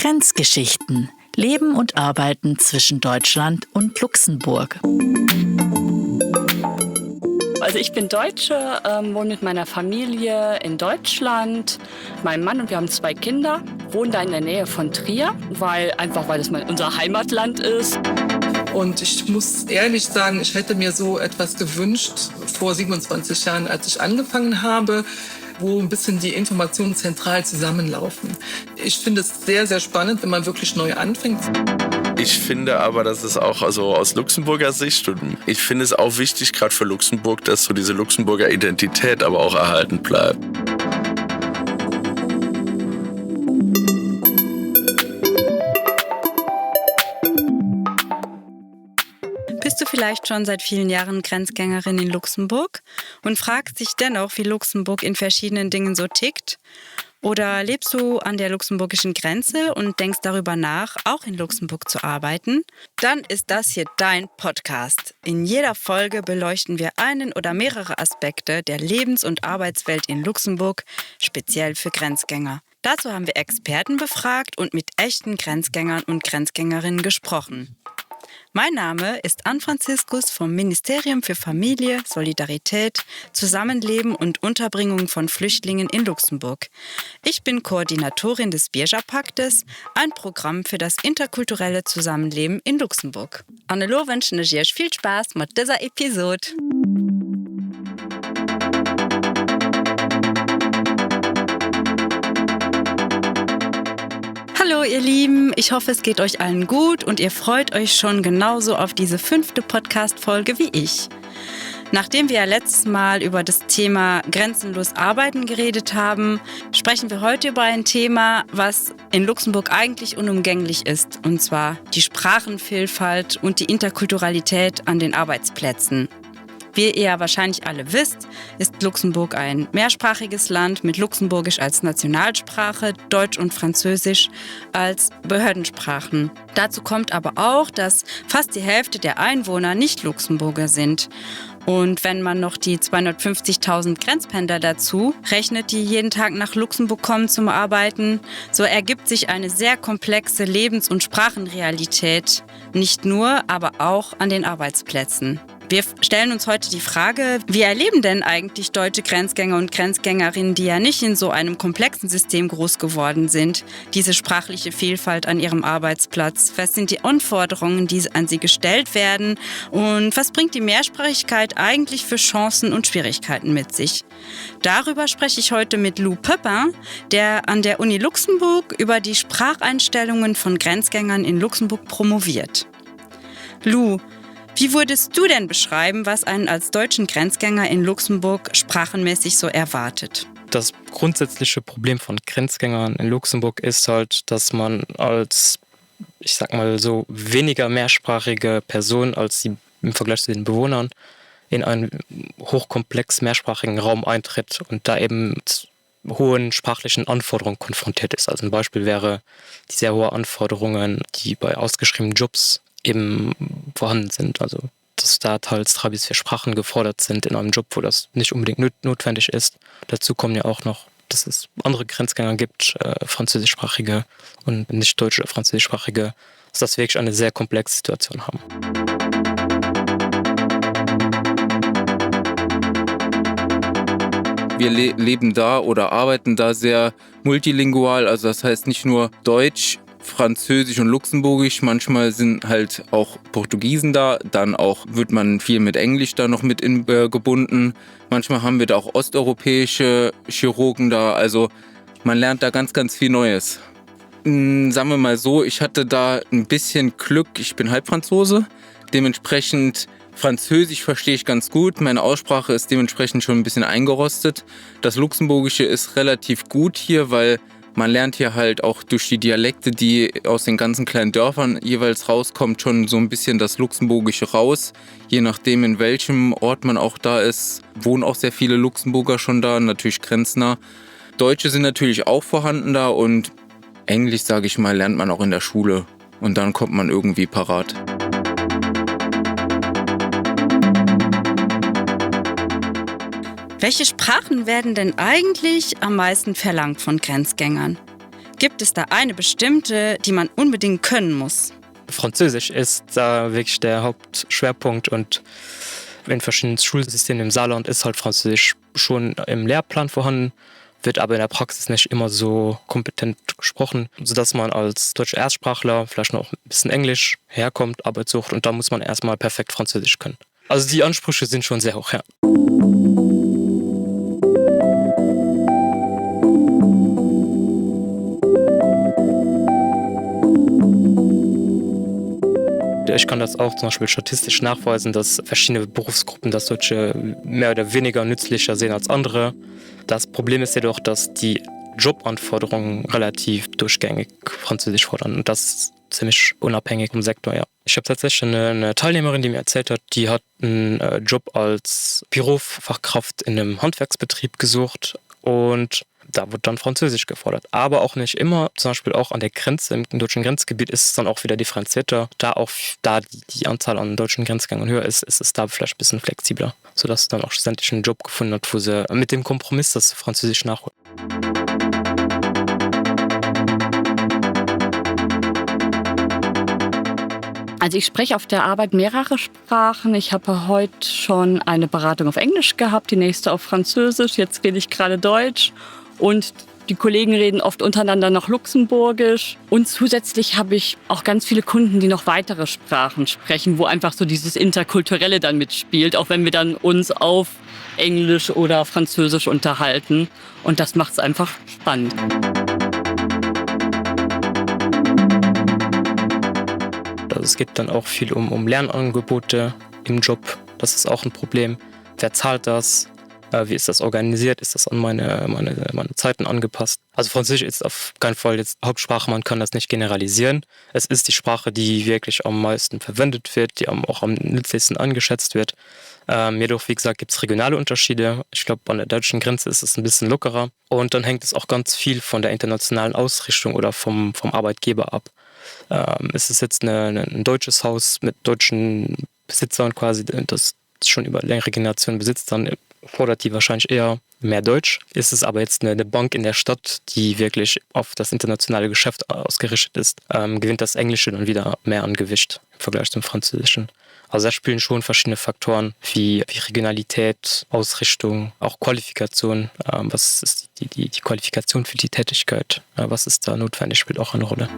Grenzgeschichten. Leben und Arbeiten zwischen Deutschland und Luxemburg. Also ich bin Deutsche, wohne mit meiner Familie in Deutschland, meinem Mann, und wir haben 2 Kinder, wohnen da in der Nähe von Trier, weil das unser Heimatland ist. Und ich muss ehrlich sagen, ich hätte mir so etwas gewünscht vor 27 Jahren, als ich angefangen habe, wo ein bisschen die Informationen zentral zusammenlaufen. Ich finde es sehr, sehr spannend, wenn man wirklich neu anfängt. Ich finde aber, dass es auch aus Luxemburger Sicht, und ich finde es auch wichtig, gerade für Luxemburg, dass so diese Luxemburger Identität aber auch erhalten bleibt. Bist du vielleicht schon seit vielen Jahren Grenzgängerin in Luxemburg und fragst dich dennoch, wie Luxemburg in verschiedenen Dingen so tickt? Oder lebst du an der luxemburgischen Grenze und denkst darüber nach, auch in Luxemburg zu arbeiten? Dann ist das hier dein Podcast. In jeder Folge beleuchten wir einen oder mehrere Aspekte der Lebens- und Arbeitswelt in Luxemburg, speziell für Grenzgänger. Dazu haben wir Experten befragt und mit echten Grenzgängern und Grenzgängerinnen gesprochen. Mein Name ist Ann Franziskus vom Ministerium für Familie, Solidarität, Zusammenleben und Unterbringung von Flüchtlingen in Luxemburg. Ich bin Koordinatorin des Bierja-Paktes, ein Programm für das interkulturelle Zusammenleben in Luxemburg. Annelo wünsche dir viel Spaß mit dieser Episode. Hallo ihr Lieben, ich hoffe es geht euch allen gut und ihr freut euch schon genauso auf diese 5. Podcast-Folge wie ich. Nachdem wir ja letztes Mal über das Thema grenzenlos arbeiten geredet haben, sprechen wir heute über ein Thema, was in Luxemburg eigentlich unumgänglich ist, und zwar die Sprachenvielfalt und die Interkulturalität an den Arbeitsplätzen. Wie ihr ja wahrscheinlich alle wisst, ist Luxemburg ein mehrsprachiges Land mit Luxemburgisch als Nationalsprache, Deutsch und Französisch als Behördensprachen. Dazu kommt aber auch, dass fast die Hälfte der Einwohner nicht Luxemburger sind. Und wenn man noch die 250.000 Grenzpendler dazu rechnet, die jeden Tag nach Luxemburg kommen zum Arbeiten, so ergibt sich eine sehr komplexe Lebens- und Sprachenrealität, nicht nur, aber auch an den Arbeitsplätzen. Wir stellen uns heute die Frage, wie erleben denn eigentlich deutsche Grenzgänger und Grenzgängerinnen, die ja nicht in so einem komplexen System groß geworden sind, diese sprachliche Vielfalt an ihrem Arbeitsplatz? Was sind die Anforderungen, die an sie gestellt werden? Und was bringt die Mehrsprachigkeit eigentlich für Chancen und Schwierigkeiten mit sich? Darüber spreche ich heute mit Lou Pepin, der an der Uni Luxemburg über die Spracheinstellungen von Grenzgängern in Luxemburg promoviert. Lou, wie würdest du denn beschreiben, was einen als deutschen Grenzgänger in Luxemburg sprachenmäßig so erwartet? Das grundsätzliche Problem von Grenzgängern in Luxemburg ist halt, dass man als, ich sag mal so, weniger mehrsprachige Person als die im Vergleich zu den Bewohnern in einen hochkomplex mehrsprachigen Raum eintritt und da eben mit hohen sprachlichen Anforderungen konfrontiert ist. Also ein Beispiel wäre die sehr hohen Anforderungen, die bei ausgeschriebenen Jobs eben vorhanden sind. Also dass da teils 3 bis 4 Sprachen gefordert sind in einem Job, wo das nicht unbedingt notwendig ist. Dazu kommen ja auch noch, dass es andere Grenzgänger gibt, französischsprachige und nicht deutsche französischsprachige, dass wir wirklich eine sehr komplexe Situation haben. Wir leben da oder arbeiten da sehr multilingual, also das heißt nicht nur Deutsch, Französisch und Luxemburgisch, manchmal sind halt auch Portugiesen da, dann auch wird man viel mit Englisch da noch mit gebunden. Manchmal haben wir da auch osteuropäische Chirurgen da, also man lernt da ganz, ganz viel Neues. Sagen wir mal so, ich hatte da ein bisschen Glück, ich bin Halbfranzose, dementsprechend Französisch verstehe ich ganz gut, meine Aussprache ist dementsprechend schon ein bisschen eingerostet. Das Luxemburgische ist relativ gut hier, weil man lernt hier halt auch durch die Dialekte, die aus den ganzen kleinen Dörfern jeweils rauskommt, schon so ein bisschen das Luxemburgische raus. Je nachdem, in welchem Ort man auch da ist, wohnen auch sehr viele Luxemburger schon da, natürlich grenznah. Deutsche sind natürlich auch vorhanden da und Englisch, sage ich mal, lernt man auch in der Schule und dann kommt man irgendwie parat. Welche Sprachen werden denn eigentlich am meisten verlangt von Grenzgängern? Gibt es da eine bestimmte, die man unbedingt können muss? Französisch ist da wirklich der Hauptschwerpunkt und in verschiedenen Schulsystemen im Saarland ist halt Französisch schon im Lehrplan vorhanden, wird aber in der Praxis nicht immer so kompetent gesprochen, sodass man als deutscher Erstsprachler vielleicht noch ein bisschen Englisch herkommt, Arbeit sucht und da muss man erstmal perfekt Französisch können. Also die Ansprüche sind schon sehr hoch, ja. Ich kann das auch zum Beispiel statistisch nachweisen, dass verschiedene Berufsgruppen das Deutsche mehr oder weniger nützlicher sehen als andere. Das Problem ist jedoch, dass die Jobanforderungen relativ durchgängig Französisch fordern und das ziemlich unabhängig vom Sektor, ja. Ich habe tatsächlich eine Teilnehmerin, die mir erzählt hat, die hat einen Job als Bürofachkraft in einem Handwerksbetrieb gesucht und da wird dann Französisch gefordert. Aber auch nicht immer, zum Beispiel auch an der Grenze, im deutschen Grenzgebiet ist es dann auch wieder differenzierter. Da die Anzahl an deutschen Grenzgängern höher ist, ist es da vielleicht ein bisschen flexibler, sodass sie dann auch schlussendlich einen Job gefunden hat, wo sie mit dem Kompromiss das Französisch nachholt. Also ich spreche auf der Arbeit mehrere Sprachen. Ich habe heute schon eine Beratung auf Englisch gehabt, die nächste auf Französisch. Jetzt rede ich gerade Deutsch und die Kollegen reden oft untereinander noch Luxemburgisch. Und zusätzlich habe ich auch ganz viele Kunden, die noch weitere Sprachen sprechen, wo einfach so dieses Interkulturelle dann mitspielt, auch wenn wir dann uns auf Englisch oder Französisch unterhalten. Und das macht es einfach spannend. Also es geht dann auch viel um Lernangebote im Job. Das ist auch ein Problem. Wer zahlt das? Wie ist das organisiert? Ist das an meine Zeiten angepasst? Also Französisch ist auf keinen Fall jetzt Hauptsprache, man kann das nicht generalisieren. Es ist die Sprache, die wirklich am meisten verwendet wird, die auch am nützlichsten eingeschätzt wird. Jedoch, wie gesagt, gibt es regionale Unterschiede. Ich glaube, an der deutschen Grenze ist es ein bisschen lockerer. Und dann hängt es auch ganz viel von der internationalen Ausrichtung oder vom Arbeitgeber ab. Ist es jetzt ein deutsches Haus mit deutschen Besitzern quasi, das schon über längere Generationen besitzt, dann fordert die wahrscheinlich eher mehr Deutsch. Ist es aber jetzt eine Bank in der Stadt, die wirklich auf das internationale Geschäft ausgerichtet ist, gewinnt das Englische dann wieder mehr an Gewicht im Vergleich zum Französischen. Also da spielen schon verschiedene Faktoren wie Regionalität, Ausrichtung, auch Qualifikation. Was ist die Qualifikation für die Tätigkeit? Was ist da notwendig, spielt auch eine Rolle.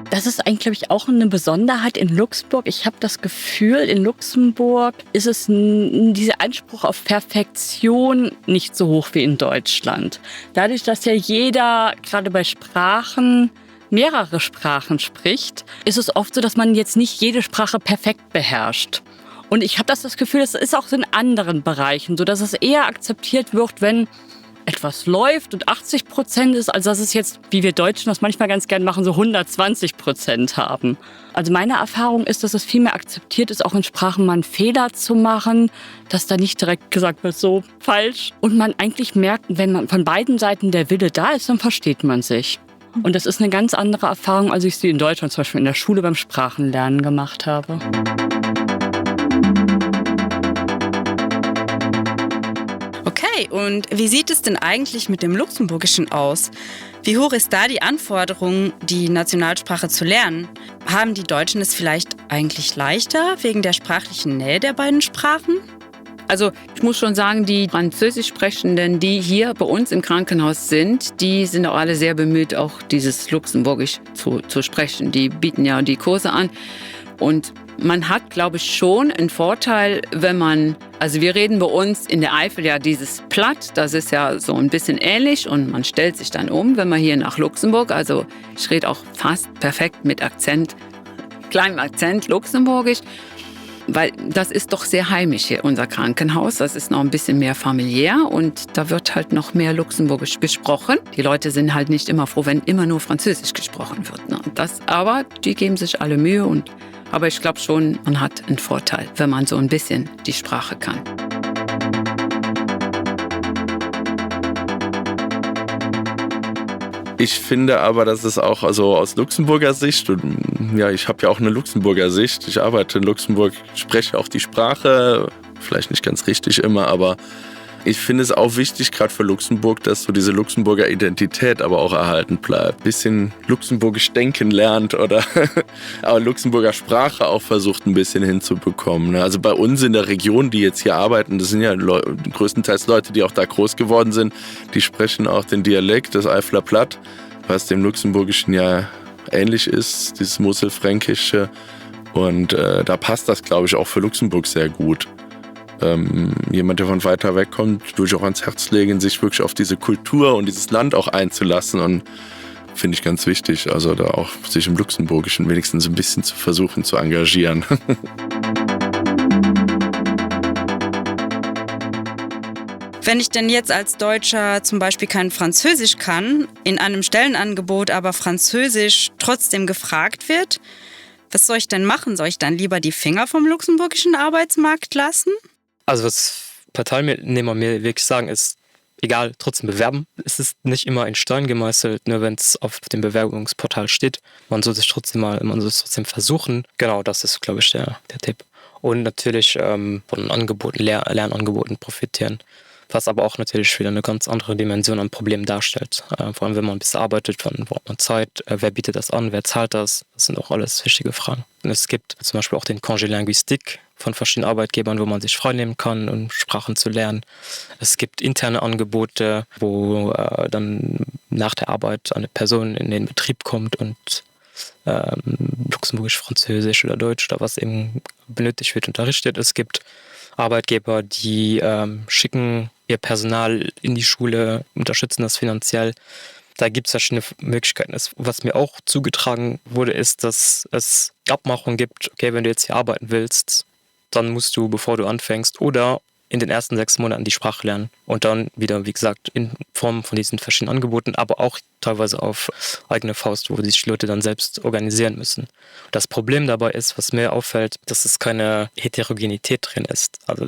Das ist eigentlich, glaube ich, auch eine Besonderheit in Luxemburg. Ich habe das Gefühl, in Luxemburg ist es dieser Anspruch auf Perfektion nicht so hoch wie in Deutschland. Dadurch, dass ja jeder gerade bei Sprachen mehrere Sprachen spricht, ist es oft so, dass man jetzt nicht jede Sprache perfekt beherrscht. Und ich habe das Gefühl, das ist auch so in anderen Bereichen, so dass es eher akzeptiert wird, wenn etwas läuft und 80% ist, als dass es jetzt, wie wir Deutschen das manchmal ganz gern machen, so 120% haben. Also meine Erfahrung ist, dass es viel mehr akzeptiert ist, auch in Sprachen mal einen Fehler zu machen, dass da nicht direkt gesagt wird, so falsch. Und man eigentlich merkt, wenn man von beiden Seiten der Wille da ist, dann versteht man sich. Und das ist eine ganz andere Erfahrung, als ich sie in Deutschland zum Beispiel in der Schule beim Sprachenlernen gemacht habe. Okay, und wie sieht es denn eigentlich mit dem Luxemburgischen aus? Wie hoch ist da die Anforderung, die Nationalsprache zu lernen? Haben die Deutschen es vielleicht eigentlich leichter wegen der sprachlichen Nähe der beiden Sprachen? Also ich muss schon sagen, die Französischsprechenden, die hier bei uns im Krankenhaus sind, die sind auch alle sehr bemüht, auch dieses Luxemburgisch zu sprechen. Die bieten ja die Kurse an und man hat, glaube ich, schon einen Vorteil, wenn man, also wir reden bei uns in der Eifel ja dieses Platt, das ist ja so ein bisschen ähnlich und man stellt sich dann um, wenn man hier nach Luxemburg, also ich rede auch fast perfekt mit Akzent, kleinem Akzent Luxemburgisch, weil das ist doch sehr heimisch hier, unser Krankenhaus, das ist noch ein bisschen mehr familiär und da wird halt noch mehr Luxemburgisch gesprochen. Die Leute sind halt nicht immer froh, wenn immer nur Französisch gesprochen wird. Ne? Aber die geben sich alle Mühe aber ich glaube schon, man hat einen Vorteil, wenn man so ein bisschen die Sprache kann. Ich finde aber, dass es auch also aus Luxemburger Sicht, und ja, ich habe ja auch eine Luxemburger Sicht, ich arbeite in Luxemburg, spreche auch die Sprache vielleicht nicht ganz richtig immer, aber ich finde es auch wichtig, gerade für Luxemburg, dass so diese Luxemburger Identität aber auch erhalten bleibt. Bisschen luxemburgisch denken lernt oder aber Luxemburger Sprache auch versucht ein bisschen hinzubekommen. Also bei uns in der Region, die jetzt hier arbeiten, das sind ja größtenteils Leute, die auch da groß geworden sind, die sprechen auch den Dialekt, das Eifler Platt, was dem Luxemburgischen ja ähnlich ist, dieses Mosel-Fränkische. Und da passt das, glaube ich, auch für Luxemburg sehr gut. Jemand, der von weiter weg kommt, würde ich auch ans Herz legen, sich wirklich auf diese Kultur und dieses Land auch einzulassen. Und finde ich ganz wichtig, also da auch sich im Luxemburgischen wenigstens ein bisschen zu versuchen zu engagieren. Wenn ich denn jetzt als Deutscher zum Beispiel kein Französisch kann, in einem Stellenangebot aber Französisch trotzdem gefragt wird, was soll ich denn machen? Soll ich dann lieber die Finger vom luxemburgischen Arbeitsmarkt lassen? Also was Parteinehmer mir wirklich sagen ist, egal, trotzdem bewerben. Es ist nicht immer in Stein gemeißelt, nur wenn es auf dem Bewerbungsportal steht. Man soll es trotzdem versuchen. Genau, das ist, glaube ich, der Tipp. Und natürlich von Angeboten, Lernangeboten profitieren. Was aber auch natürlich wieder eine ganz andere Dimension an Problemen darstellt. Vor allem, wenn man ein bisschen arbeitet, wann braucht man Zeit, wer bietet das an, wer zahlt das? Das sind auch alles wichtige Fragen. Und es gibt zum Beispiel auch den Congé Linguistique von verschiedenen Arbeitgebern, wo man sich freinehmen kann, um Sprachen zu lernen. Es gibt interne Angebote, wo dann nach der Arbeit eine Person in den Betrieb kommt und Luxemburgisch, Französisch oder Deutsch oder was eben benötigt wird, unterrichtet. Es gibt Arbeitgeber, die schicken ihr Personal in die Schule, unterstützen das finanziell. Da gibt es verschiedene Möglichkeiten. Was mir auch zugetragen wurde, ist, dass es Abmachungen gibt, okay, wenn du jetzt hier arbeiten willst, dann musst du, bevor du anfängst, oder in den ersten 6 Monaten die Sprache lernen. Und dann wieder, wie gesagt, in Form von diesen verschiedenen Angeboten, aber auch teilweise auf eigene Faust, wo sich die Leute dann selbst organisieren müssen. Das Problem dabei ist, was mir auffällt, dass es keine Heterogenität drin ist. Also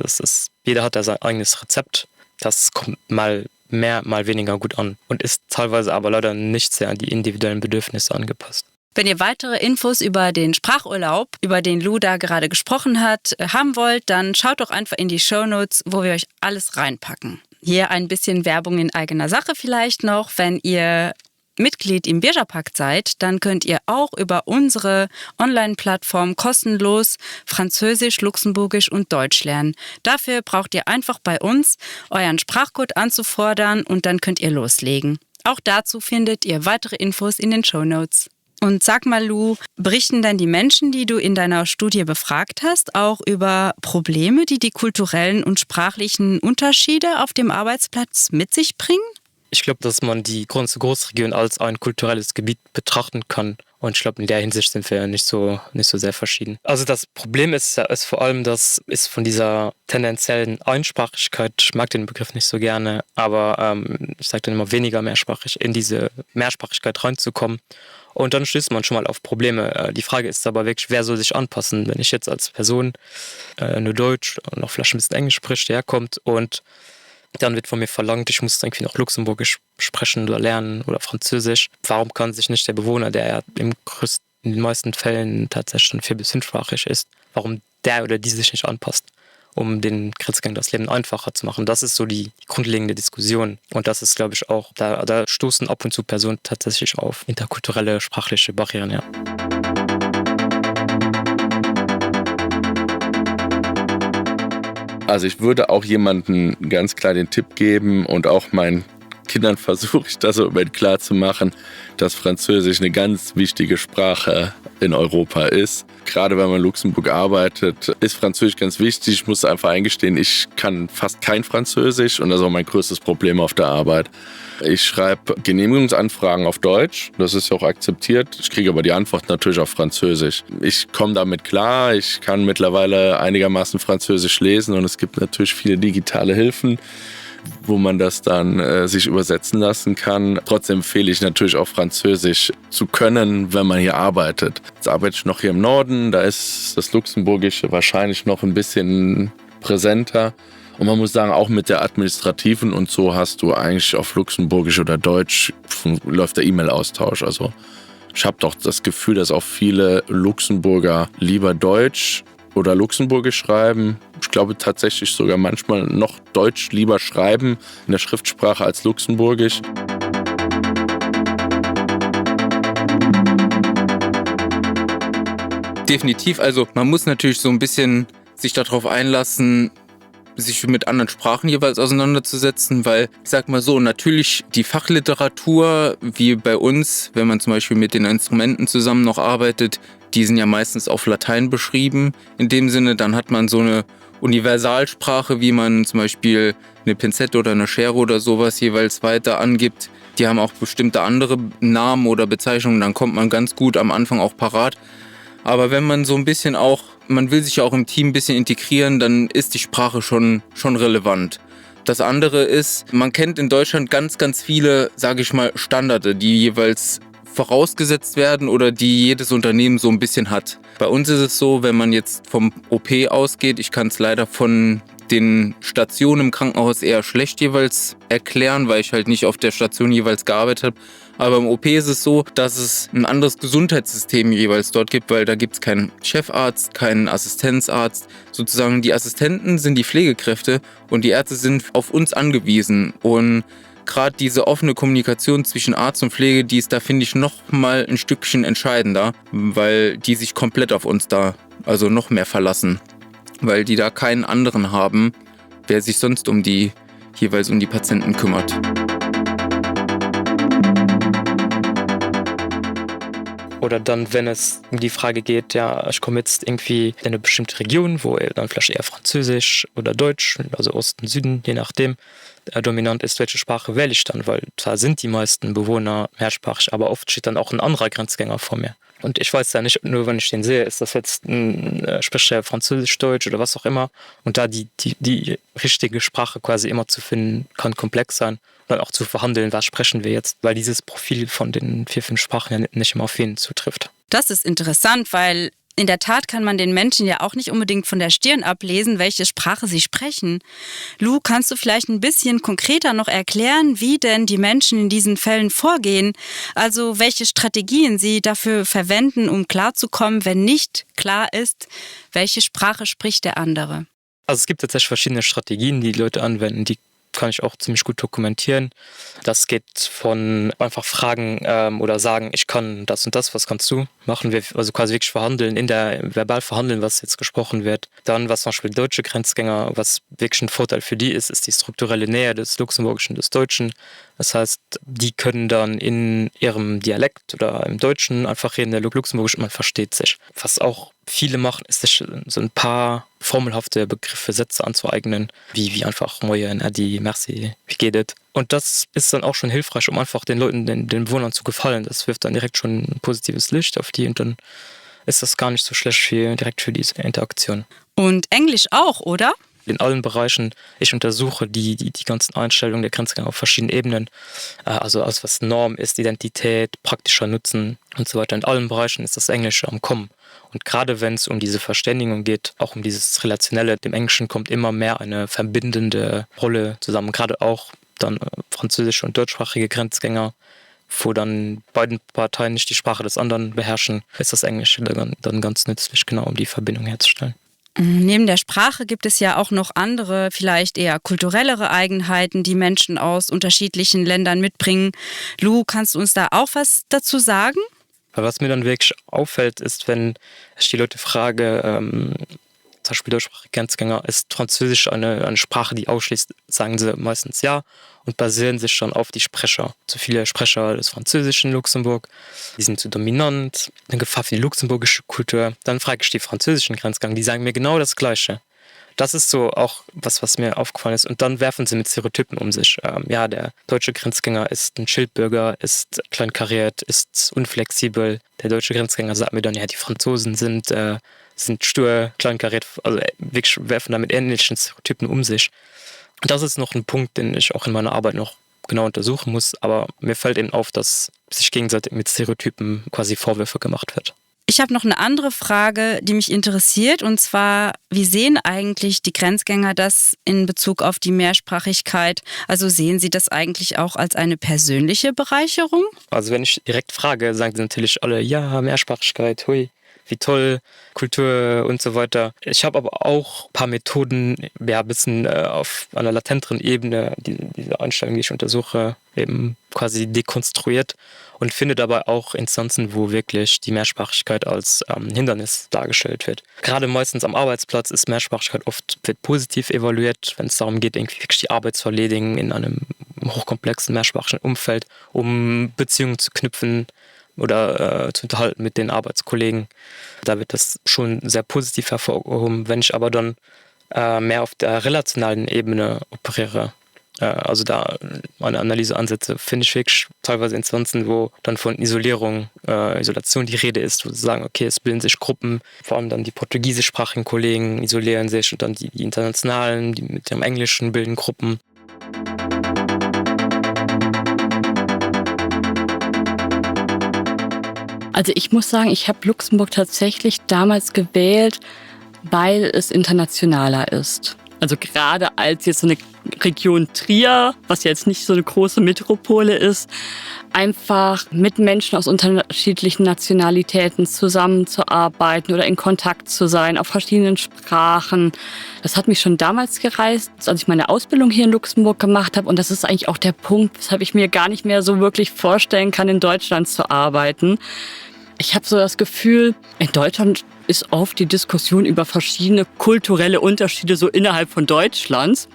jeder hat da sein eigenes Rezept. Das kommt mal mehr, mal weniger gut an und ist teilweise aber leider nicht sehr an die individuellen Bedürfnisse angepasst. Wenn ihr weitere Infos über den Sprachurlaub, über den Lou da gerade gesprochen hat, haben wollt, dann schaut doch einfach in die Shownotes, wo wir euch alles reinpacken. Hier ein bisschen Werbung in eigener Sache vielleicht noch. Wenn ihr Mitglied im Biergerpakt seid, dann könnt ihr auch über unsere Online-Plattform kostenlos Französisch, Luxemburgisch und Deutsch lernen. Dafür braucht ihr einfach bei uns euren Sprachcode anzufordern und dann könnt ihr loslegen. Auch dazu findet ihr weitere Infos in den Shownotes. Und sag mal, Lou, berichten denn die Menschen, die du in deiner Studie befragt hast, auch über Probleme, die die kulturellen und sprachlichen Unterschiede auf dem Arbeitsplatz mit sich bringen? Ich glaube, dass man die ganze Großregion als ein kulturelles Gebiet betrachten kann. Und ich glaube, in der Hinsicht sind wir nicht so sehr verschieden. Also das Problem ist vor allem, dass es von dieser tendenziellen Einsprachigkeit, ich mag den Begriff nicht so gerne, aber ich sage dann immer weniger mehrsprachig, in diese Mehrsprachigkeit reinzukommen. Und dann stößt man schon mal auf Probleme. Die Frage ist aber wirklich, wer soll sich anpassen? Wenn ich jetzt als Person nur Deutsch und noch vielleicht ein bisschen Englisch spricht, der kommt und dann wird von mir verlangt, ich muss irgendwie noch Luxemburgisch sprechen oder lernen oder Französisch. Warum kann sich nicht der Bewohner, der ja in den meisten Fällen tatsächlich schon 4- bis 5-sprachig ist, warum der oder die sich nicht anpasst, um den Grenzgängern das Leben einfacher zu machen? Das ist so die grundlegende Diskussion. Und das ist, glaube ich, auch, da stoßen ab und zu Personen tatsächlich auf interkulturelle, sprachliche Barrieren, ja. Also ich würde auch jemandem ganz klar den Tipp geben und auch meinen Kindern versuche ich das so klar zu machen, dass Französisch eine ganz wichtige Sprache in Europa ist. Gerade wenn man in Luxemburg arbeitet, ist Französisch ganz wichtig. Ich muss einfach eingestehen, ich kann fast kein Französisch und das ist auch mein größtes Problem auf der Arbeit. Ich schreibe Genehmigungsanfragen auf Deutsch, das ist ja auch akzeptiert. Ich kriege aber die Antwort natürlich auf Französisch. Ich komme damit klar, ich kann mittlerweile einigermaßen Französisch lesen und es gibt natürlich viele digitale Hilfen, wo man das dann sich übersetzen lassen kann. Trotzdem empfehle ich natürlich auch Französisch zu können, wenn man hier arbeitet. Jetzt arbeite ich noch hier im Norden, da ist das Luxemburgische wahrscheinlich noch ein bisschen präsenter. Und man muss sagen, auch mit der Administrativen und so hast du eigentlich auf Luxemburgisch oder Deutsch läuft der E-Mail-Austausch. Also ich habe doch das Gefühl, dass auch viele Luxemburger lieber Deutsch oder Luxemburgisch schreiben ich glaube tatsächlich sogar manchmal noch Deutsch lieber schreiben in der Schriftsprache als Luxemburgisch. Definitiv, also man muss natürlich so ein bisschen sich darauf einlassen, sich mit anderen Sprachen jeweils auseinanderzusetzen, weil, ich sag mal so, natürlich die Fachliteratur, wie bei uns, wenn man zum Beispiel mit den Instrumenten zusammen noch arbeitet, die sind ja meistens auf Latein beschrieben. In dem Sinne, dann hat man so eine Universalsprache, wie man zum Beispiel eine Pinzette oder eine Schere oder sowas jeweils weiter angibt. Die haben auch bestimmte andere Namen oder Bezeichnungen, dann kommt man ganz gut am Anfang auch parat. Aber wenn man so ein bisschen auch, man will sich ja auch im Team ein bisschen integrieren, dann ist die Sprache schon relevant. Das andere ist, man kennt in Deutschland ganz, ganz viele, sage ich mal, Standarde, die jeweils vorausgesetzt werden oder die jedes Unternehmen so ein bisschen hat. Bei uns ist es so, wenn man jetzt vom OP ausgeht, ich kann es leider von den Stationen im Krankenhaus eher schlecht jeweils erklären, weil ich halt nicht auf der Station jeweils gearbeitet habe. Aber im OP ist es so, dass es ein anderes Gesundheitssystem jeweils dort gibt, weil da gibt es keinen Chefarzt, keinen Assistenzarzt. Sozusagen die Assistenten sind die Pflegekräfte und die Ärzte sind auf uns angewiesen. Und gerade diese offene Kommunikation zwischen Arzt und Pflege, die ist da, finde ich, noch mal ein Stückchen entscheidender, weil die sich komplett auf uns da, also noch mehr verlassen. Weil die da keinen anderen haben, der sich sonst jeweils um die Patienten kümmert. Oder dann, wenn es um die Frage geht, ja, ich komme jetzt irgendwie in eine bestimmte Region, wo dann vielleicht eher Französisch oder Deutsch, also Osten, Süden, je nachdem, dominant ist, welche Sprache wähle ich dann, weil da sind die meisten Bewohner mehrsprachig, aber oft steht dann auch ein anderer Grenzgänger vor mir. Und ich weiß ja nicht, nur wenn ich den sehe, ist das jetzt spricht der Französisch, Deutsch oder was auch immer. Und da die richtige Sprache quasi immer zu finden, kann komplex sein. Und dann auch zu verhandeln, was sprechen wir jetzt, weil dieses Profil von den 4, 5 Sprachen ja nicht immer auf jeden zutrifft. Das ist interessant, weil in der Tat kann man den Menschen ja auch nicht unbedingt von der Stirn ablesen, welche Sprache sie sprechen. Lou, kannst du vielleicht ein bisschen konkreter noch erklären, wie denn die Menschen in diesen Fällen vorgehen? Also welche Strategien sie dafür verwenden, um klarzukommen, wenn nicht klar ist, welche Sprache spricht der andere? Also es gibt tatsächlich verschiedene Strategien, die Leute anwenden, die kann ich auch ziemlich gut dokumentieren. Das geht von einfach fragen oder sagen, ich kann das und das, was kannst du? Machen wir also quasi wirklich verhandeln, verbal verhandeln, was jetzt gesprochen wird. Dann, was zum Beispiel deutsche Grenzgänger, was wirklich ein Vorteil für die ist die strukturelle Nähe des Luxemburgischen und des Deutschen. Das heißt, die können dann in ihrem Dialekt oder im Deutschen einfach reden, der Luxemburgisch, und man versteht sich. Was auch viele machen, ist sich so ein paar formelhafte Begriffe, Sätze anzueignen, wie einfach Moin, Adi, Merci, wie geht es? Und das ist dann auch schon hilfreich, um einfach den Leuten, den Bewohnern zu gefallen. Das wirft dann direkt schon ein positives Licht auf die und dann ist das gar nicht so schlecht direkt für diese Interaktion. Und Englisch auch, oder? In allen Bereichen. Ich untersuche die ganzen Einstellungen der Grenzgänger auf verschiedenen Ebenen. Also alles, was Norm ist, Identität, praktischer Nutzen und so weiter. In allen Bereichen ist das Englische am Kommen. Und gerade wenn es um diese Verständigung geht, auch um dieses Relationelle, dem Englischen kommt immer mehr eine verbindende Rolle zusammen. Gerade auch dann französische und deutschsprachige Grenzgänger, wo dann beiden Parteien nicht die Sprache des anderen beherrschen, ist das Englische dann ganz nützlich, genau um die Verbindung herzustellen. Neben der Sprache gibt es ja auch noch andere, vielleicht eher kulturellere Eigenheiten, die Menschen aus unterschiedlichen Ländern mitbringen. Lou, kannst du uns da auch was dazu sagen? Was mir dann wirklich auffällt, ist, wenn ich die Leute frage, zum Beispiel deutschsprachige Grenzgänger, ist Französisch eine Sprache, die ausschließt, sagen sie meistens ja und basieren sich dann auf die Sprecher. Zu viele Sprecher des Französischen in Luxemburg, die sind zu dominant, eine Gefahr für die luxemburgische Kultur. Dann frage ich die französischen Grenzgänger, die sagen mir genau das Gleiche. Das ist so auch was mir aufgefallen ist. Und dann werfen sie mit Stereotypen um sich. Ja, der deutsche Grenzgänger ist ein Schildbürger, ist kleinkariert, ist unflexibel. Der deutsche Grenzgänger sagt mir dann, ja, die Franzosen sind stur, kleinkariert, also wirklich werfen da mit ähnlichen Stereotypen um sich. Und das ist noch ein Punkt, den ich auch in meiner Arbeit noch genau untersuchen muss. Aber mir fällt eben auf, dass sich gegenseitig mit Stereotypen quasi Vorwürfe gemacht wird. Ich habe noch eine andere Frage, die mich interessiert, und zwar, wie sehen eigentlich die Grenzgänger das in Bezug auf die Mehrsprachigkeit? Also sehen sie das eigentlich auch als eine persönliche Bereicherung? Also wenn ich direkt frage, sagen sie natürlich alle, ja, Mehrsprachigkeit, hui. wie toll, Kultur und so weiter. Ich habe aber auch ein paar Methoden, ja, ein bisschen auf einer latenteren Ebene, diese Einstellung, die ich untersuche, eben quasi dekonstruiert und finde dabei auch Instanzen, wo wirklich die Mehrsprachigkeit als Hindernis dargestellt wird. Gerade meistens am Arbeitsplatz ist Mehrsprachigkeit wird positiv evaluiert, wenn es darum geht, irgendwie wirklich die Arbeit zu erledigen in einem hochkomplexen mehrsprachigen Umfeld, um Beziehungen zu knüpfen oder zu unterhalten mit den Arbeitskollegen. Da wird das schon sehr positiv hervorgehoben. Wenn ich aber dann mehr auf der relationalen Ebene operiere, also da meine Analyseansätze, finde ich wirklich teilweise Instanzen, wo dann von Isolation die Rede ist, wo sie sagen, okay, es bilden sich Gruppen, vor allem dann die portugiesischsprachigen Kollegen isolieren sich und dann die internationalen, die mit dem Englischen bilden Gruppen. Also ich muss sagen, ich habe Luxemburg tatsächlich damals gewählt, weil es internationaler ist. Also gerade als jetzt so eine Region Trier, was jetzt nicht so eine große Metropole ist, einfach mit Menschen aus unterschiedlichen Nationalitäten zusammenzuarbeiten oder in Kontakt zu sein, auf verschiedenen Sprachen. Das hat mich schon damals gereizt, als ich meine Ausbildung hier in Luxemburg gemacht habe. Und das ist eigentlich auch der Punkt, weshalb ich mir gar nicht mehr so wirklich vorstellen kann, in Deutschland zu arbeiten. Ich habe so das Gefühl, in Deutschland ist oft die Diskussion über verschiedene kulturelle Unterschiede so innerhalb von Deutschlands.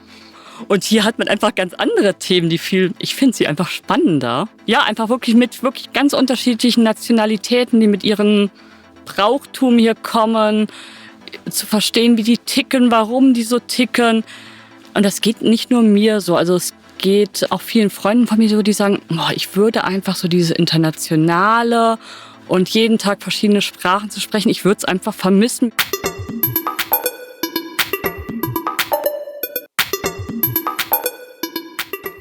Und hier hat man einfach ganz andere Themen, ich finde sie einfach spannender. Ja, einfach wirklich mit wirklich ganz unterschiedlichen Nationalitäten, die mit ihrem Brauchtum hier kommen, zu verstehen, wie die ticken, warum die so ticken. Und das geht nicht nur mir so, also es geht auch vielen Freunden von mir so, die sagen, ich würde einfach so diese internationale und jeden Tag verschiedene Sprachen zu sprechen, ich würde es einfach vermissen.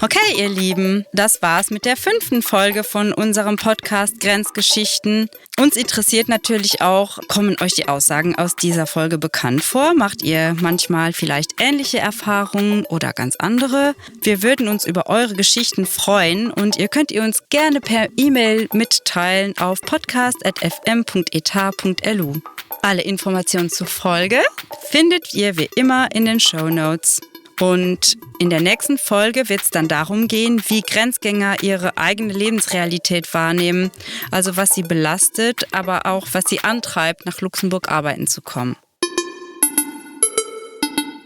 Okay, ihr Lieben, das war's mit der 5. Folge von unserem Podcast Grenzgeschichten. Uns interessiert natürlich auch, kommen euch die Aussagen aus dieser Folge bekannt vor? Macht ihr manchmal vielleicht ähnliche Erfahrungen oder ganz andere? Wir würden uns über eure Geschichten freuen und ihr könnt uns gerne per E-Mail mitteilen auf podcast@fm.etat.lu. Alle Informationen zur Folge findet ihr wie immer in den Shownotes. Und in der nächsten Folge wird es dann darum gehen, wie Grenzgänger ihre eigene Lebensrealität wahrnehmen, also was sie belastet, aber auch was sie antreibt, nach Luxemburg arbeiten zu kommen.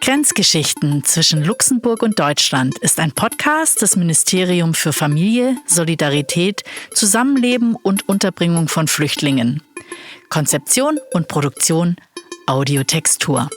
Grenzgeschichten zwischen Luxemburg und Deutschland ist ein Podcast des Ministeriums für Familie, Solidarität, Zusammenleben und Unterbringung von Flüchtlingen. Konzeption und Produktion Audiotextur.